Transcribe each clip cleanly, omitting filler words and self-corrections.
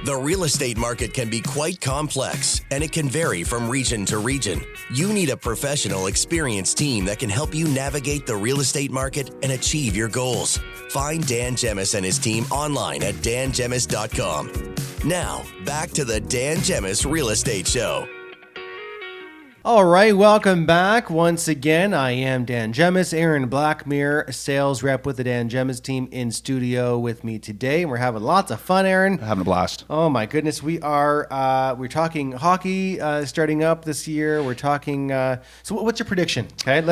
The real estate market can be quite complex, and it can vary from region to region. You need a professional, experienced team that can help you navigate the real estate market and achieve your goals. Find Dan Gemus and his team online at dangemus.com. Now, back to the Dan Gemus Real Estate Show. All right, welcome back. Once again, I am Dan Gemus, Aaron Blackmere, sales rep with the Dan Gemus team in studio with me today. We're having lots of fun, Aaron. Having a blast. Oh my goodness, we're talking hockey starting up this year. We're talking. So, what's your prediction? Okay,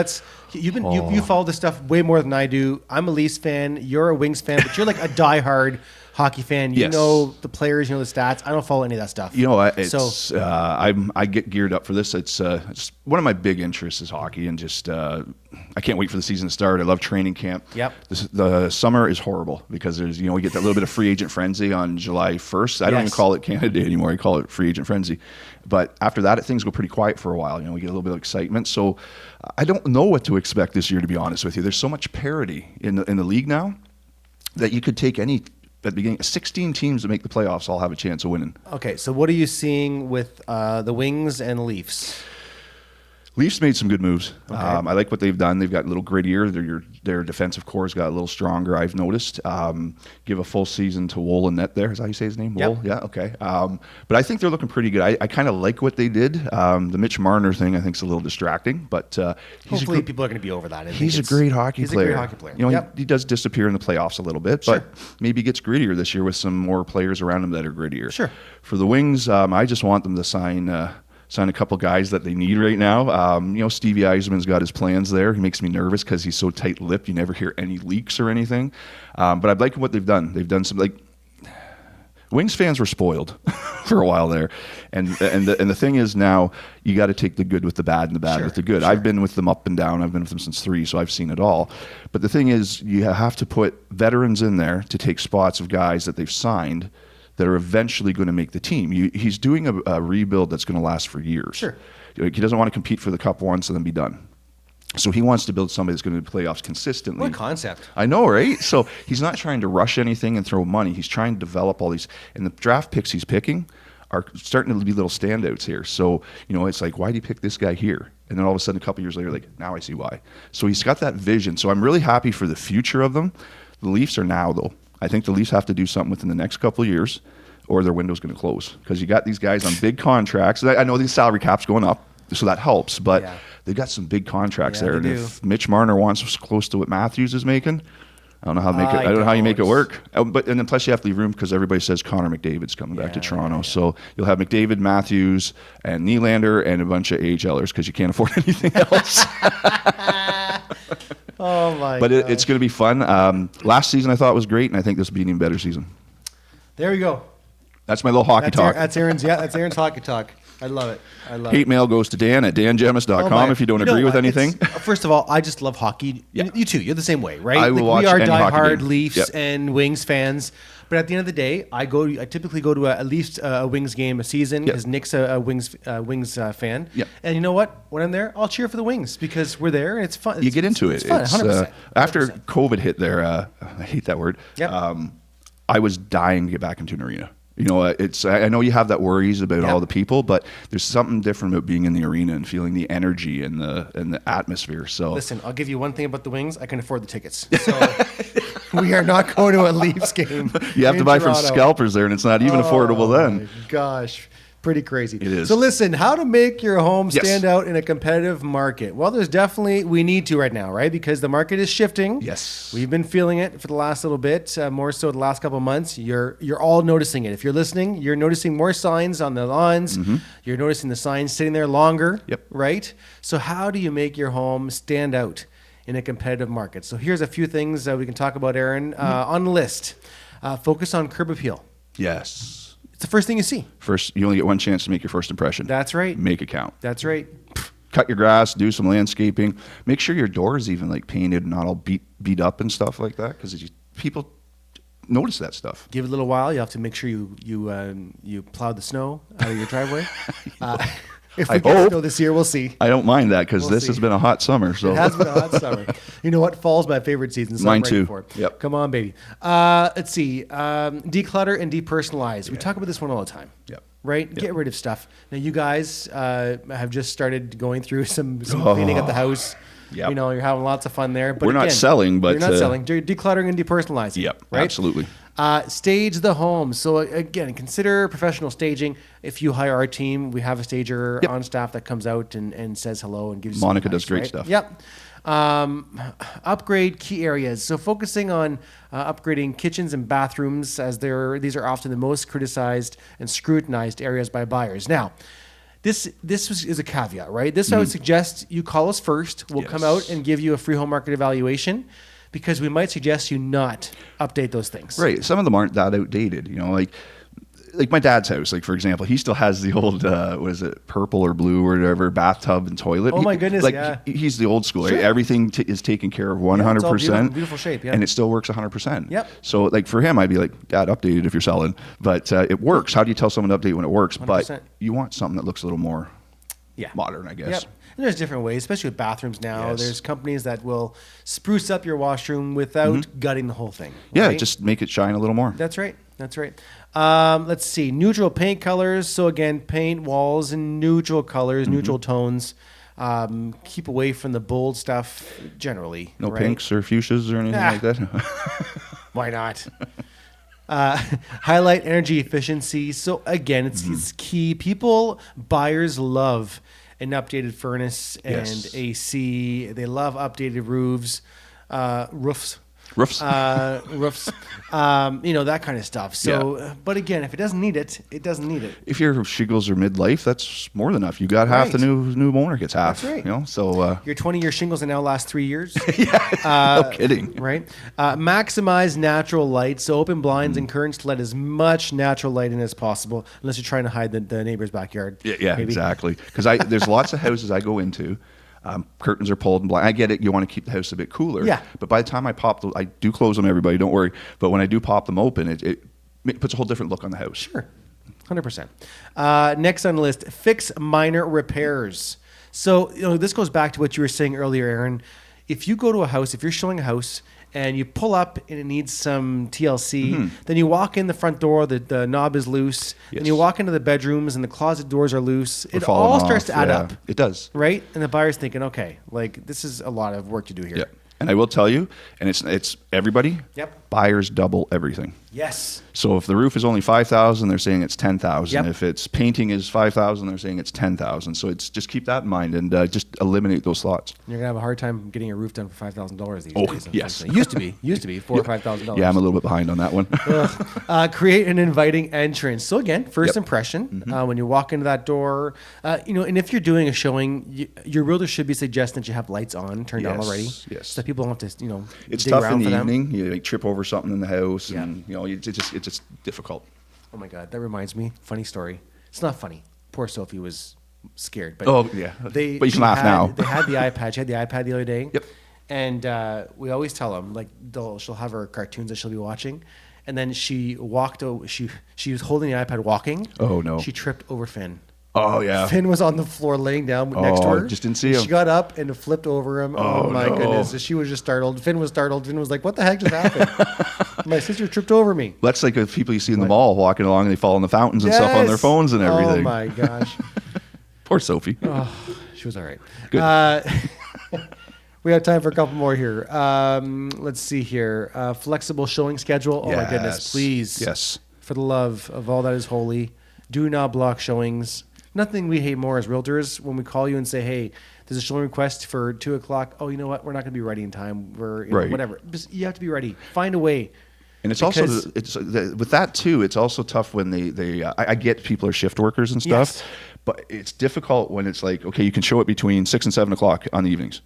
you follow this stuff way more than I do. I'm a Leafs fan. You're a Wings fan, but you're like a diehard hockey fan. You know the players, you know the stats. I don't follow any of that stuff. You know, I get geared up for this. It's one of my big interests is hockey, and just I can't wait for the season to start. I love training camp. Yep. The summer is horrible because we get that little bit of free agent frenzy on July 1st. I don't even call it Canada Day anymore. I call it free agent frenzy. But after that, things go pretty quiet for a while. We get a little bit of excitement. So I don't know what to expect this year, to be honest with you. There's so much parity in the league now that you could take any. At the beginning, 16 teams that make the playoffs all have a chance of winning. Okay, so what are you seeing with the Wings and Leafs? Leafs made some good moves. Okay. I like what they've done. They've got a little grittier. Their defensive core has got a little stronger, I've noticed. Give a full season to Woll and Net there. Is that how you say his name? Yep. Woll? Yeah, okay. But I think they're looking pretty good. I kind of like what they did. The Mitch Marner thing, I think, is a little distracting. But hopefully people are going to be over that. He's a great hockey player. He's a great hockey player. He does disappear in the playoffs a little bit, but maybe he gets grittier this year with some more players around him that are grittier. Sure. For the Wings, I just want them to sign a couple guys that they need right now. Stevie Yzerman's got his plans there. He makes me nervous because he's so tight-lipped. You never hear any leaks or anything. But I like what they've done. They've done some Wings fans were spoiled for a while there, and the thing is now you got to take the good with the bad and the bad with the good. Sure. I've been with them up and down. I've been with them since 3, so I've seen it all. But the thing is, you have to put veterans in there to take spots of guys that they've signed that are eventually going to make the team. He's doing a rebuild that's going to last for years. Sure. He doesn't want to compete for the cup once and then be done. So he wants to build somebody that's going to do playoffs consistently. What a concept. I know, right? So he's not trying to rush anything and throw money. He's trying to develop all these. And the draft picks he's picking are starting to be little standouts here. So, it's like, why do you pick this guy here? And then all of a sudden, a couple years later, now I see why. So he's got that vision. So I'm really happy for the future of them. The Leafs are now, though. I think the Leafs have to do something within the next couple of years or their window's going to close because you got these guys on big contracts. I know the salary cap's going up, so that helps, but they've got some big contracts there. And if Mitch Marner wants close to what Matthews is making, I don't know how to make it. I don't know how you make it work. And then plus you have to leave room because everybody says Connor McDavid's coming back to Toronto. Yeah. So you'll have McDavid, Matthews, and Nylander, and a bunch of AHLers because you can't afford anything else. Oh my! But it's going to be fun. Last season I thought was great, and I think this will be an even better season. There we go. That's my little hockey talk. That's Aaron's hockey talk. I love it. Hate mail goes to Dan at dangemus.com if you don't agree with anything. First of all, I just love hockey. Yeah. You too. You're the same way, right? I will watch we are any diehard Leafs and Wings fans. But at the end of the day, I typically go to at least a Wings game a season because Nick's a Wings fan. Yep. And you know what? When I'm there, I'll cheer for the Wings because we're there and it's fun. You get into it. It's fun, 100%. After COVID hit there, I hate that word. Yep. I was dying to get back into an arena. I know you have that worries about all the people, but there's something different about being in the arena and feeling the energy and the atmosphere. So listen, I'll give you one thing about the Wings. I can afford the tickets. So we are not going to a Leafs game. You have to buy from scalpers there, and it's not even affordable then. My gosh. Pretty crazy. It is. So listen, how to make your home stand out in a competitive market? Well, we need to right now, right? Because the market is shifting. Yes. We've been feeling it for the last little bit, more so the last couple of months. You're all noticing it. If you're listening, you're noticing more signs on the lawns. Mm-hmm. You're noticing the signs sitting there longer, right? So how do you make your home stand out in a competitive market? So here's a few things that we can talk about, Aaron. On the list, focus on curb appeal. Yes. It's the first thing you see. First, you only get one chance to make your first impression. That's right. Make it count. That's right. Cut your grass, do some landscaping. Make sure your door is even painted, not all beat up and stuff like that, because people notice that stuff. Give it a little while. You have to make sure you plow the snow out of your driveway. If we I get hope. snow this year, we'll see. I don't mind that because We'll this see. has been a hot summer. So It has been a hot summer. You know what? Fall's my favorite season. So Mine I'm ready too. For it. Yep. Come on, baby. Let's see. Declutter and depersonalize. We talk about this one all the time. Yep. Right? Get rid of stuff. Now, you guys have just started going through some cleaning at the house. Yep. You know, you're having lots of fun there. But We're not again, selling, but, you're not selling. You're decluttering and depersonalizing. Yep, right? absolutely. Stage the home. So again, consider professional staging. If you hire our team, we have a stager on staff that comes out and says hello and gives you Monica some does advice, great right? stuff. Yep. Upgrade key areas. So focusing on upgrading kitchens and bathrooms, as these are often the most criticized and scrutinized areas by buyers. Now, this is a caveat, right? This I would suggest you call us first. We'll come out and give you a free home market evaluation, because we might suggest you not update those things. Right. Some of them aren't that outdated. You know, like my dad's house, like for example, he still has the old what is it, purple or blue or whatever, bathtub and toilet. Oh my goodness, like yeah. He's the old school. Sure. Right? Everything is taken care of 100%. it's all beautiful, beautiful shape, yeah. And it still works 100%. Yep. So like for him, I'd be like, Dad, update it if you're selling. But it works. How do you tell someone to update when it works? 100%. But you want something that looks a little more modern, I guess. Yep. And there's different ways, especially with bathrooms now. Yes. There's companies that will spruce up your washroom without gutting the whole thing. Yeah, right? just make it shine a little more. That's right. That's right. Let's see. Neutral paint colors. So again, paint walls in neutral colors, neutral tones. Keep away from the bold stuff generally. No right? pinks or fuchsias or anything like that. Why not? Highlight energy efficiency. So again, it's key. Buyers love an updated furnace and Yes. AC. They love updated roofs. Roofs. Roofs. That kind of stuff. So, but again, if it doesn't need it, it doesn't need it. If your shingles are midlife, that's more than enough. You got half. Right. The new owner gets half. That's right. You know, so Your 20-year shingles will now last 3 years. no kidding. Right? Maximize natural light. So open blinds and curtains to let as much natural light in as possible, unless you're trying to hide the neighbor's backyard. Yeah, maybe. exactly. Because there's lots of houses I go into. Curtains are pulled and blind. I get it. You want to keep the house a bit cooler. Yeah. But by the time I pop I do close them, everybody, don't worry. But when I do pop them open, it puts a whole different look on the house. Sure. 100%. Next on the list, fix minor repairs. So, this goes back to what you were saying earlier, Aaron. If you go to a house, if you're showing a house and you pull up and it needs some TLC, then you walk in the front door, the knob is loose, and you walk into the bedrooms and the closet doors are loose. It all starts to add up. It does. Right? And the buyer's thinking, okay, like this is a lot of work to do here. Yeah. And I will tell you, and it's everybody. Yep. Buyers double everything. Yes. So if the roof is only 5,000, they're saying it's 10,000. Yep. If it's painting is 5,000, they're saying it's 10,000. So it's just keep that in mind and just eliminate those thoughts. You're gonna have a hard time getting a roof done for $5,000 these Oh, days. yes. It used to be $4,000 or $5,000. Yeah, I'm a little bit behind on that one. Create an inviting entrance. So again, first impression when you walk into that door, and if you're doing a showing, your realtor should be suggesting that you have lights on, turned on Yes, already, yes. so that people don't have to, It's dig tough around in the for them. evening. You trip over something in the house, Yeah. and it's just difficult. Oh my God, that reminds me. Funny story. It's not funny. Poor Sophie was scared, but Oh yeah, but you can laugh now. They had the iPad. She had the iPad the other day. Yep. And we always tell them she'll have her cartoons that she'll be watching, and then she walked. She was holding the iPad walking. Oh, no. She tripped over Finn. Oh yeah. Finn was on the floor laying down next to her. Just didn't see him. She got up and flipped over him. Oh my no. goodness. She was just startled. Finn was startled. Finn was like, what the heck just happened? My sister tripped over me. That's like the people you see in the mall walking along and they fall in the fountains and stuff on their phones and everything. Oh my gosh. Poor Sophie. She was all right. Good. We have time for a couple more here. Let's see here. Flexible showing schedule. Oh my goodness. Yes. Please. Yes. For the love of all that is holy, do not block showings. Nothing we hate more as realtors when we call you and say, hey, there's a showing request for 2 o'clock. Oh, you know what? We're not going to be ready in time. Right. Whatever. Just, you have to be ready. Find a way. And it's Because- also with that too. It's also tough when I get people are shift workers and stuff, Yes. but it's difficult when it's like, okay, you can show it between 6 and 7 o'clock on the evenings.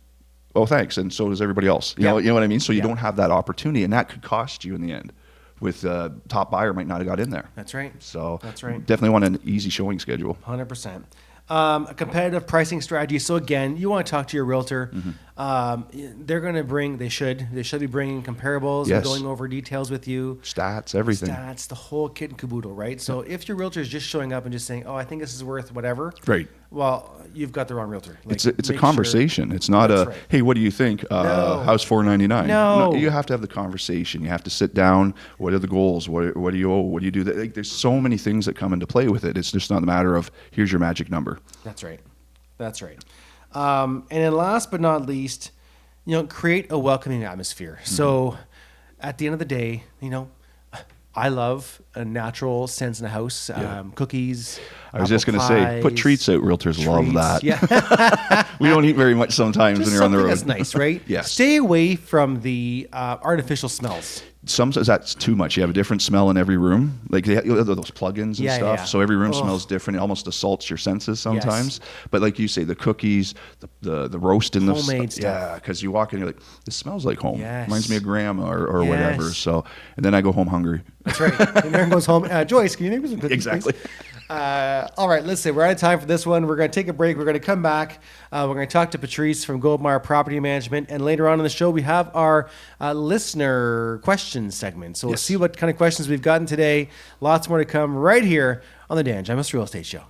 Oh, thanks, and so does everybody else. You know what I mean. So you don't have that opportunity, and that could cost you in the end. With top buyer might not have got in there. That's right. So That's right. Definitely want an easy showing schedule. 100%. A competitive pricing strategy. So again, you want to talk to your realtor. they're going to bring, they should be bringing comparables, Yes. going over details with you. Stats, everything. Stats, the whole kit and caboodle, right? So if your realtor is just showing up and just saying, oh, I think this is worth whatever. Right. Well, you've got the wrong realtor. Like, It's a make conversation. It's not That's a, right. hey, what do you think? No. How's $4.99? No. You have to have the conversation. You have to sit down. What are the goals? What do you owe? What do you do? Like, there's so many things that come into play with it. It's just not a matter of, here's your magic number. That's right. That's right. And then last but not least, create a welcoming atmosphere. Mm-hmm. So at the end of the day, I love a natural sense in the house. Cookies. I was just going to say, put treats out. Realtors love that. Yeah. We don't eat very much sometimes Just when you're on the road. that's nice, right? Yes. Stay away from the artificial smells. Sometimes that's too much. You have a different smell in every room. Like they have those plugins and Yeah, stuff. yeah. So every room Ugh. smells different. It almost assaults your senses sometimes. But like you say, the cookies, the roast in the Homemade stuff. Yeah, because you walk in, you're like, this smells like home. Yes. Reminds me of grandma or Yes. whatever. So, and then I go home hungry. That's right. And Aaron goes home. Joyce, can you make me some cookies? Exactly. Please? All right, let's say we're out of time for this one. We're going to take a break. We're going to come back. We're going to talk to Patrice from Goldmeyer Property Management. And later on in the show, we have our listener questions segment. So we'll Yes. see what kind of questions we've gotten today. Lots more to come right here on the Dan Gemus Real Estate Show.